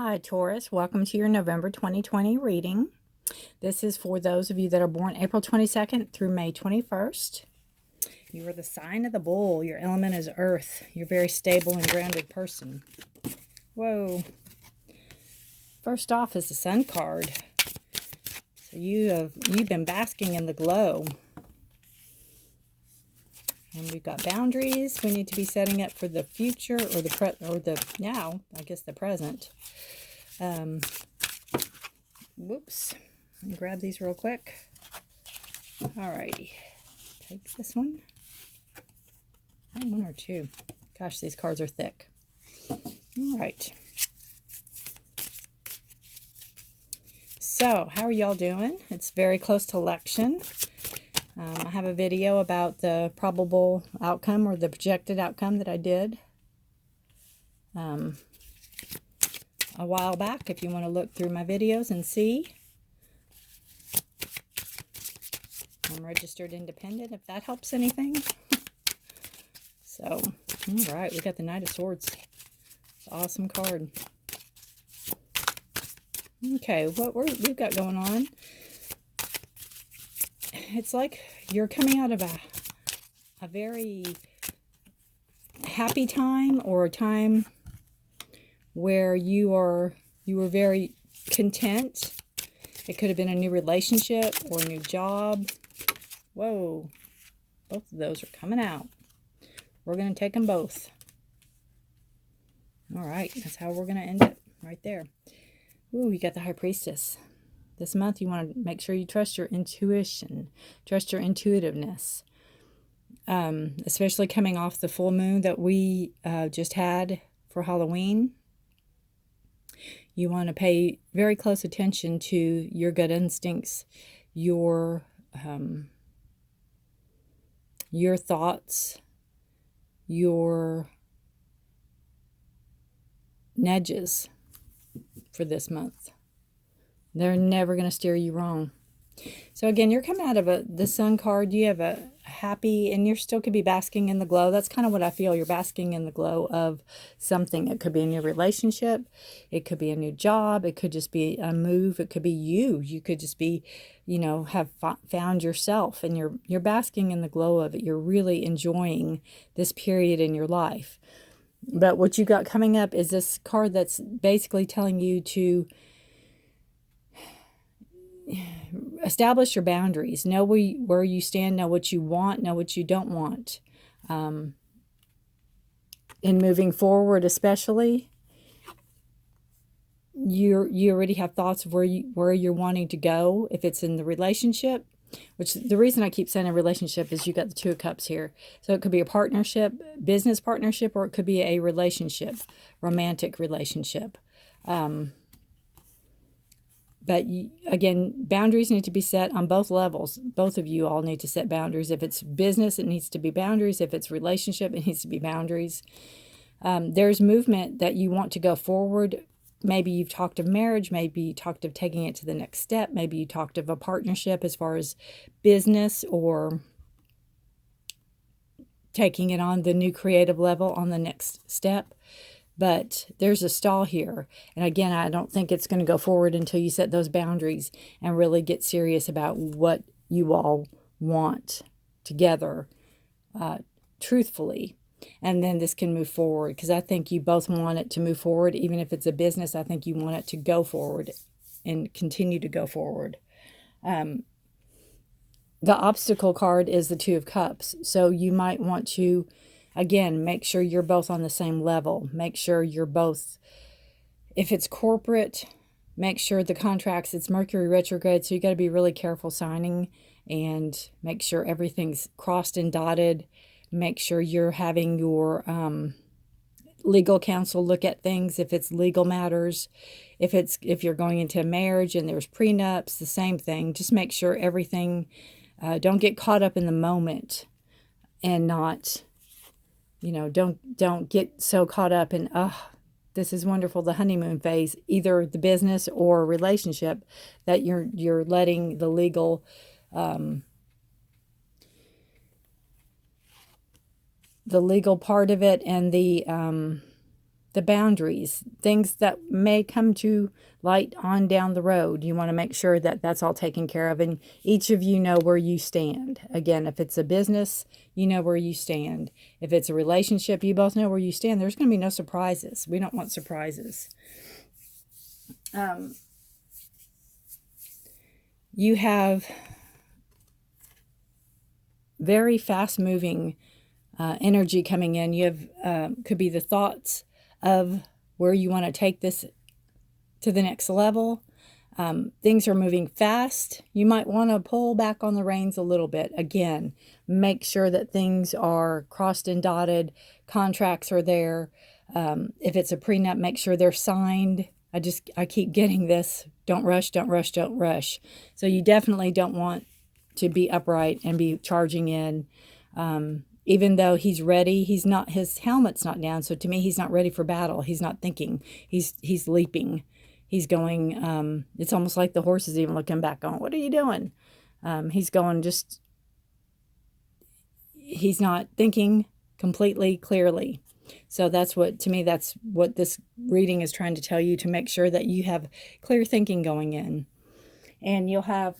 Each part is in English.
Hi, Taurus. Welcome to your November 2020 reading. This is for those of you that are born April 22nd through May 21st. You are the sign of the bull. Your element is earth. You're a very stable and grounded person. Whoa. First off is the sun card. So you've been basking in the glow. And we've got boundaries we need to be setting up for the future or the present. Whoops. Let me grab these real quick. Alrighty. Take this one. One or two. Gosh, these cards are thick. Alright. So, how are y'all doing? It's very close to election. I have a video about the probable outcome or the projected outcome that I did a while back, if you want to look through my videos and see. I'm registered independent, if that helps anything. So, all right, we got the Knight of Swords. It's an awesome card. Okay, what we've got going on, it's like you're coming out of a very happy time, or a time where you were very content. It could have been a new relationship or a new job. Whoa, both of those are coming out. We're going to take them both. All right, that's how we're going to end it right there. Ooh, you got the High Priestess. This month you want to make sure you trust your intuition, trust your intuitiveness. Especially coming off the full moon that we just had for Halloween. You want to pay very close attention to your gut instincts, your thoughts, your nudges for this month. They're never going to steer you wrong. So again, you're coming out of the Sun card. You have a happy, and you still could be basking in the glow. That's kind of what I feel. You're basking in the glow of something. It could be a new relationship. It could be a new job. It could just be a move. It could be you. You could just be, have found yourself, and you're basking in the glow of it. You're really enjoying this period in your life. But what you got coming up is this card that's basically telling you to establish your boundaries. Know where you stand. Know what you want. Know what you don't want. In moving forward, especially, you already have thoughts of where you're wanting to go. If it's in the relationship, which the reason I keep saying a relationship is you got the Two of Cups here. So it could be a partnership, business partnership, or it could be a relationship, romantic relationship. But again, boundaries need to be set on both levels. Both of you all need to set boundaries. If it's business, it needs to be boundaries. If it's relationship, it needs to be boundaries. There's movement that you want to go forward. Maybe you've talked of marriage. Maybe you talked of taking it to the next step. Maybe you talked of a partnership as far as business, or taking it on the new creative level on the next step. But there's a stall here. And again, I don't think it's going to go forward until you set those boundaries and really get serious about what you all want together, truthfully. And then this can move forward, because I think you both want it to move forward. Even if it's a business, I think you want it to go forward and continue to go forward. The obstacle card is the Two of Cups. So you might want to, again, make sure you're both on the same level. Make sure you're both, if it's corporate, make sure the contracts, it's Mercury retrograde, so you got to be really careful signing, and make sure everything's crossed and dotted. Make sure you're having your legal counsel look at things if it's legal matters. If you're going into a marriage and there's prenups, the same thing. Just make sure everything, don't get caught up in the moment, and not, don't get so caught up in, this is wonderful, the honeymoon phase, either the business or relationship, that you're letting the legal part of it and the the boundaries, things that may come to light on down the road. You want to make sure that that's all taken care of, and each of you know where you stand. Again, if it's a business, you know where you stand. If it's a relationship, you both know where you stand. There's going to be no surprises. We don't want surprises. You have very fast moving energy coming in. You have could be the thoughts of where you want to take this to the next level. Things are moving fast. You might want to pull back on the reins a little bit. Again, make sure that things are crossed and dotted, contracts are there. If it's a prenup, make sure they're signed. I keep getting this. Don't rush, don't rush, don't rush. So you definitely don't want to be upright and be charging in. Even though he's ready, his helmet's not down. So to me, he's not ready for battle. He's not thinking. He's leaping. He's going, it's almost like the horse is even looking back on, what are you doing? He's going he's not thinking completely clearly. So that's what this reading is trying to tell you, to make sure that you have clear thinking going in. And you'll have,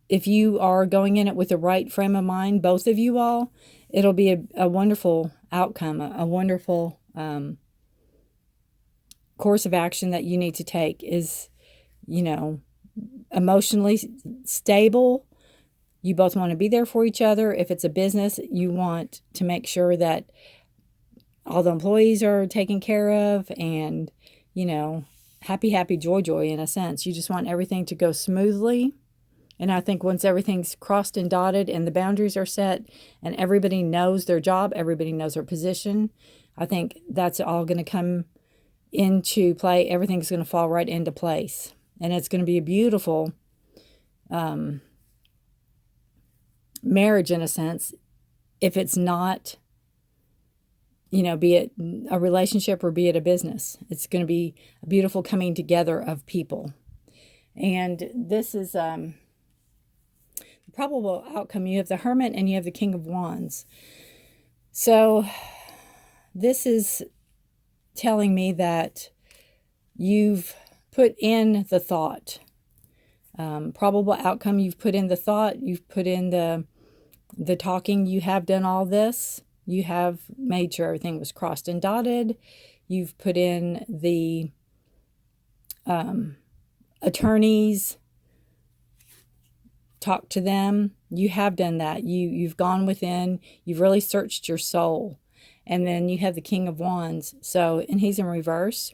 if you are going in it with the right frame of mind, both of you all, it'll be a wonderful outcome, a wonderful course of action that you need to take is, emotionally stable. You both want to be there for each other. If it's a business, you want to make sure that all the employees are taken care of and, happy, happy, joy, joy in a sense. You just want everything to go smoothly. And I think once everything's crossed and dotted and the boundaries are set and everybody knows their job, everybody knows their position, I think that's all going to come into play. Everything's going to fall right into place. And it's going to be a beautiful marriage in a sense, if it's not, be it a relationship or be it a business. It's going to be a beautiful coming together of people. And this is the probable outcome. You have the Hermit and you have the King of Wands. So this is telling me that you've put in the thought. Probable outcome, you've put in the thought, you've put in the talking, you have done all this. You have made sure everything was crossed and dotted. You've put in the attorneys, talked to them. You have done that. You've gone within, you've really searched your soul. And then you have the King of Wands. So, and he's in reverse.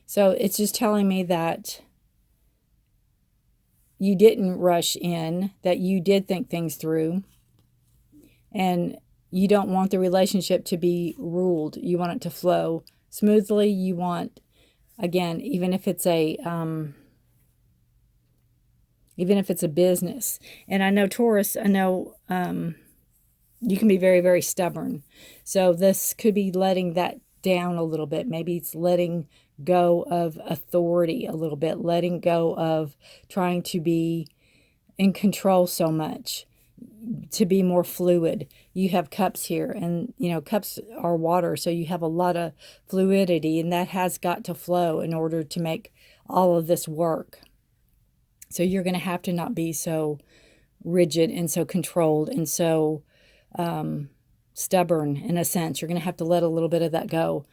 So it's just telling me that you didn't rush in, that you did think things through. And you don't want the relationship to be ruled. You want it to flow smoothly. You want, again, even if it's a business. And I know Taurus, you can be very, very stubborn. So this could be letting that down a little bit. Maybe it's letting go of authority a little bit, letting go of trying to be in control so much, to be more fluid. You have cups here, and cups are water, so you have a lot of fluidity, and that has got to flow in order to make all of this work. So you're going to have to not be so rigid and so controlled and so stubborn in a sense. You're going to have to let a little bit of that go.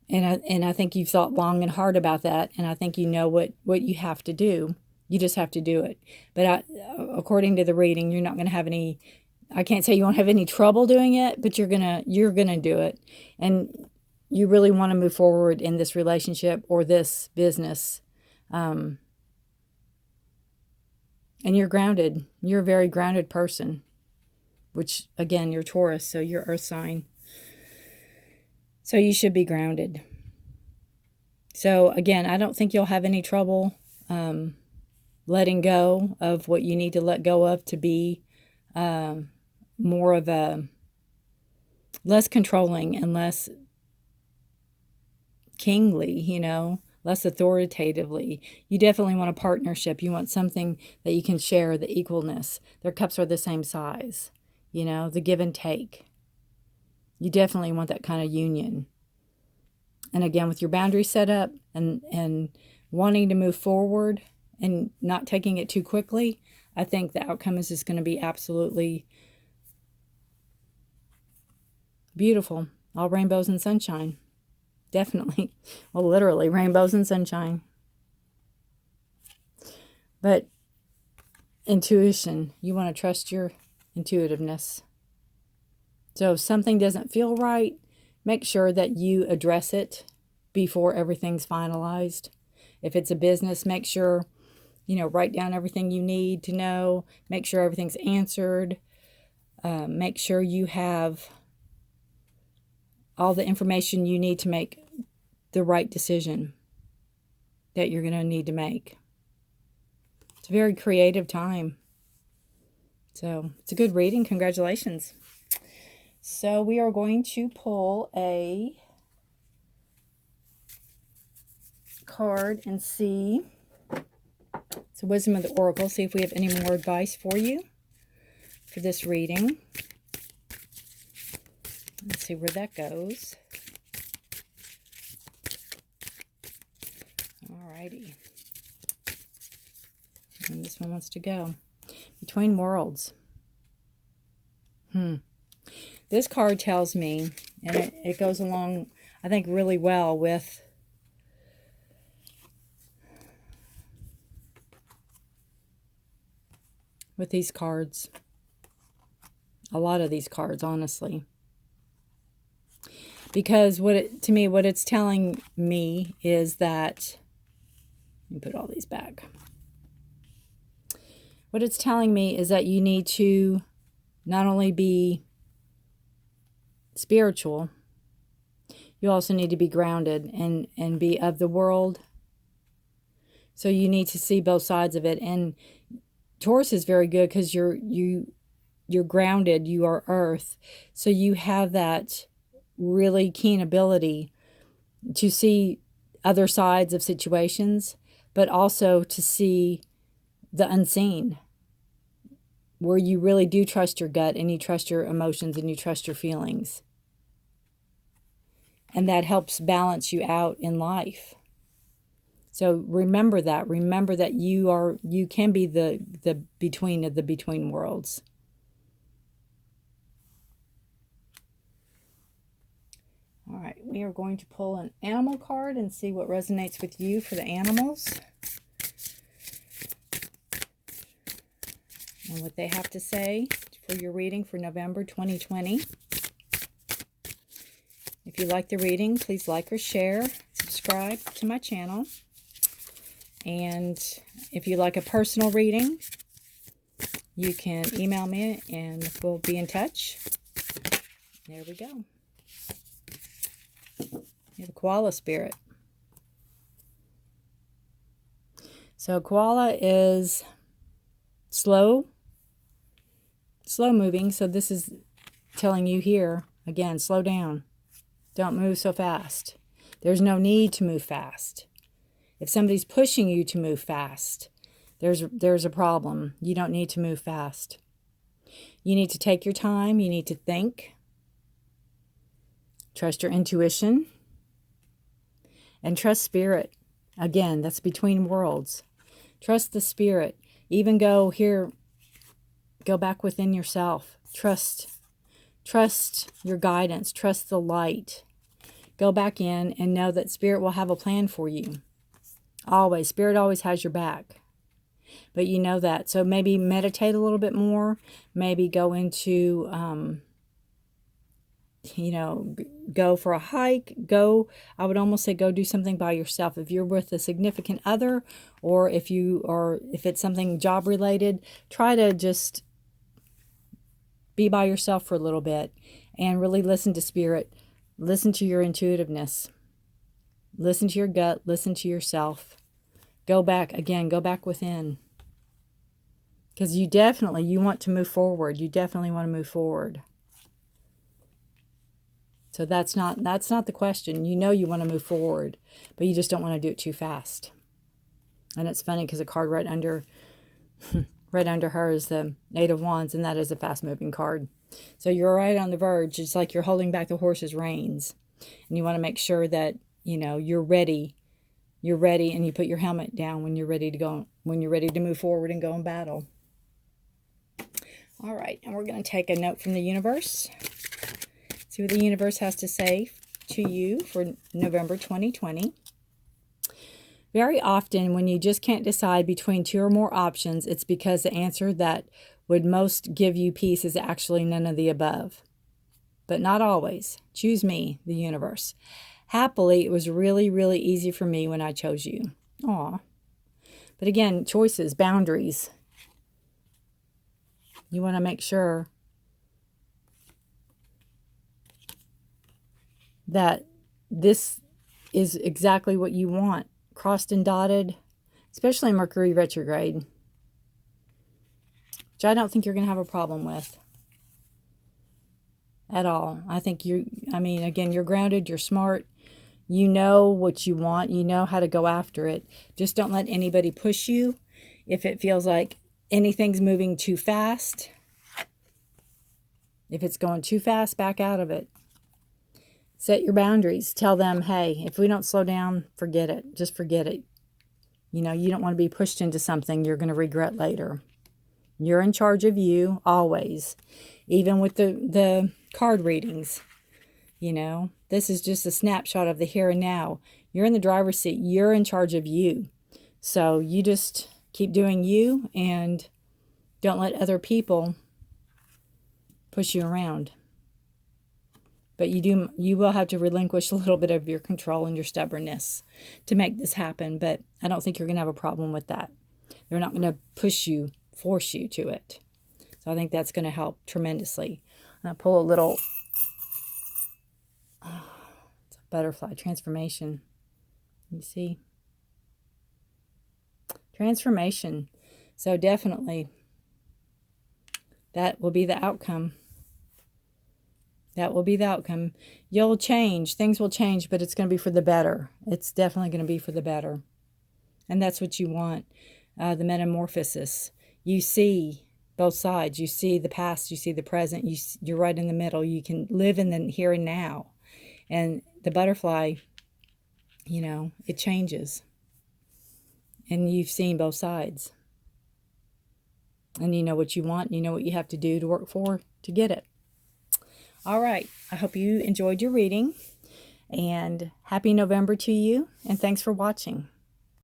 And I think you've thought long and hard about that, and I think you know what you have to do. You just have to do it. But according to the reading, you're not going to have any, I can't say you won't have any trouble doing it, but you're gonna do it. And you really want to move forward in this relationship or this business. And you're grounded. You're a very grounded person, which, again, you're Taurus, so you're earth sign. So you should be grounded. So, again, I don't think you'll have any trouble letting go of what you need to let go of to be more of a less controlling and less kingly, less authoritatively. You definitely want a partnership. You want something that you can share, the equalness. Their cups are the same size, you know, the give and take. You definitely want that kind of union. And again, with your boundaries set up and wanting to move forward and not taking it too quickly, I think the outcome is just going to be absolutely beautiful. All rainbows and sunshine. Definitely. Well, literally, rainbows and sunshine. But intuition, you want to trust your intuitiveness. So if something doesn't feel right, make sure that you address it before everything's finalized. If it's a business, make sure, write down everything you need to know. Make sure everything's answered. Make sure you have all the information you need to make the right decision that you're going to need to make. It's a very creative time. So it's a good reading. Congratulations. So we are going to pull a card and see. It's a Wisdom of the Oracle. See if we have any more advice for you for this reading. Let's see where that goes. Alrighty. And this one wants to go. Between Worlds. This card tells me, and it goes along, I think, really well with these cards. A lot of these cards, honestly. Because what it's telling me is that, let me put all these back. What it's telling me is that you need to not only be spiritual, you also need to be grounded and be of the world. So you need to see both sides of it. And Taurus is very good because you're grounded, you are earth. So you have that really keen ability to see other sides of situations, but also to see the unseen, where you really do trust your gut and you trust your emotions and you trust your feelings. And that helps balance you out in life. So remember that. Remember that you can be the between of the between worlds. All right, we are going to pull an animal card and see what resonates with you for the animals. And what they have to say for your reading for November 2020. If you like the reading, please like or share, subscribe to my channel. And if you like a personal reading, you can email me and we'll be in touch. There we go. You have a koala spirit. So koala is slow moving. So this is telling you here, again, slow down. Don't move so fast. There's no need to move fast. If somebody's pushing you to move fast, there's a problem. You don't need to move fast. You need to take your time. You need to think. Trust your intuition. And trust spirit. Again, that's between worlds. Trust the spirit. Even go back within yourself. Trust your guidance. Trust the light. Go back in and know that spirit will have a plan for you. Always. Spirit always has your back. But you know that. So maybe meditate a little bit more. Maybe go into, go for a hike. I would almost say go do something by yourself. If you're with a significant other, or if it's something job related, try to just be by yourself for a little bit and really listen to spirit. Listen to your intuitiveness. Listen to your gut. Listen to yourself. Go back within. Because you want to move forward. You definitely want to move forward. So that's not the question. You know you want to move forward, but you just don't want to do it too fast. And it's funny because a card right under her is the Eight of Wands, and that is a fast-moving card. So you're right on the verge. It's like you're holding back the horse's reins, and you want to make sure that you're ready. You're ready, and you put your helmet down when you're ready to go. When you're ready to move forward and go in battle. All right, and we're going to take a note from the universe. See what the universe has to say to you for November 2020. Very often, when you just can't decide between two or more options, it's because the answer that would most give you peace is actually none of the above. But not always. Choose me, the universe. Happily, it was really, really easy for me when I chose you. Aw. But again, choices, boundaries. You want to make sure that this is exactly what you want. Crossed and dotted, especially Mercury retrograde, which I don't think you're going to have a problem with at all. I think again, you're grounded, you're smart, you know what you want, you know how to go after it. Just don't let anybody push you. If it feels like anything's moving too fast, if it's going too fast, back out of it. Set your boundaries. Tell them, hey, if we don't slow down, forget it. Just forget it. You don't want to be pushed into something you're going to regret later. You're in charge of you, always. Even with the card readings. This is just a snapshot of the here and now. You're in the driver's seat. You're in charge of you. So you just keep doing you and don't let other people push you around. But you will have to relinquish a little bit of your control and your stubbornness to make this happen. But I don't think you're going to have a problem with that. They're not going to force you to it. So I think that's going to help tremendously. I'm going to pull a little, it's a butterfly transformation. You see? Transformation. So definitely that will be the outcome. That will be the outcome. You'll change. Things will change, but it's going to be for the better. It's definitely going to be for the better. And that's what you want. The metamorphosis. You see both sides. You see the past. You see the present. You're right in the middle. You can live in the here and now. And the butterfly, it changes. And you've seen both sides. And you know what you want. You know what you have to do to work for to get it. All right. I hope you enjoyed your reading. And happy November to you. And thanks for watching.